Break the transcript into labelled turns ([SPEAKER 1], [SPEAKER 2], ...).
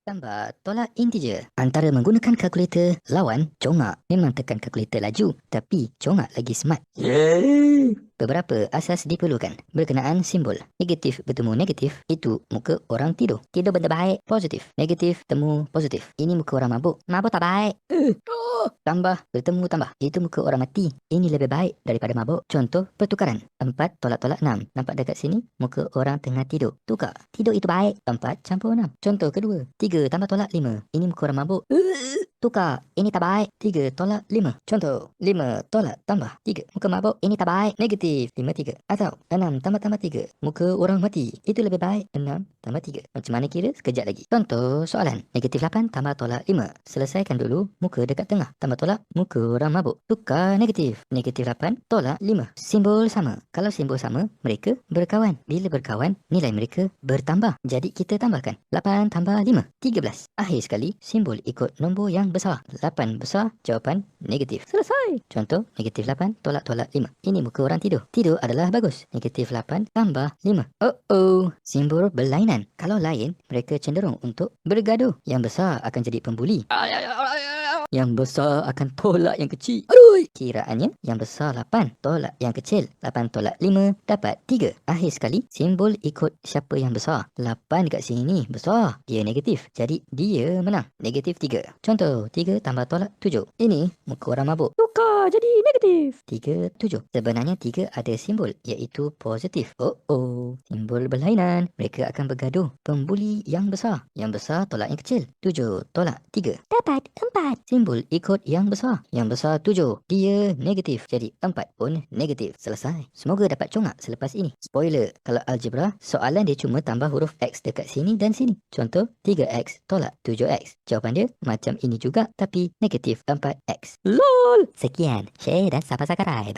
[SPEAKER 1] Tambah tolak integer. Antara menggunakan kalkulator lawan congak. Memang tekan kalkulator laju, tapi congak lagi smart.
[SPEAKER 2] Yeay.
[SPEAKER 1] Beberapa asas diperlukan. Berkenaan simbol. Negatif bertemu negatif, itu muka orang tidur. Tidur benda baik, positif. Negatif temu positif. Ini muka orang mabuk. Mabuk tak baik. Tambah bertemu tambah, itu muka orang mati. Ini lebih baik daripada mabuk. Contoh pertukaran. 4 tolak 6. Nampak dekat sini? Muka orang tengah tidur. Tukar. Tidur itu baik. 4 campur 6. Contoh kedua. 3 tambah tolak 5. Ini muka orang mabuk. Tukar. Ini tak baik. 3 tolak 5. Contoh. 5 tolak tambah 3. Muka mabuk. Ini tak baik. Negatif. 5 3. Atau 6 tambah 3. Muka orang mati. Itu lebih baik. 6 tambah 3. Macam mana kira? Sekejap lagi. Contoh soalan. Negatif 8 tambah tolak 5. Selesaikan dulu muka dekat tengah. Tambah tolak muka orang mabuk. Tukar negatif. Negatif 8 tolak 5. Simbol sama. Kalau simbol sama, mereka berkawan. Bila berkawan, nilai mereka bertambah. Jadi kita tambahkan. 8 tambah 5. 13. Akhir sekali, simbol ikut nombor yang besar. 8 besar, jawapan negatif. Selesai. Contoh, negatif 8 tolak 5. Ini muka orang tidur. Tidur adalah bagus. Negatif 8 tambah 5. Oh, simbol berlainan. Kalau lain, mereka cenderung untuk bergaduh. Yang besar akan jadi pembuli. Yang besar akan tolak yang kecil. Aduh. Kiraannya yang besar 8 tolak yang kecil. 8 tolak 5 dapat 3. Akhir sekali, simbol ikut siapa yang besar. 8 kat sini besar. Dia negatif. Jadi dia menang. Negatif 3. Contoh, 3 tambah tolak 7. Ini muka orang mabuk. Tukar jadi negatif. 3 7. Sebenarnya 3 ada simbol iaitu positif. Oh, simbol berlainan. Mereka akan bergaduh. Pembuli yang besar. Yang besar tolak yang kecil. 7 tolak 3. Dapat 4. Simbol ikut yang besar. Yang besar 7. Dia negatif. Jadi 4 pun negatif. Selesai. Semoga dapat congak selepas ini. Spoiler, kalau algebra, soalan dia cuma tambah huruf X dekat sini dan sini. Contoh, 3X tolak 7X. Jawapan dia macam ini juga, tapi negatif 4X. LOL! Sekian. Share dan subscribe.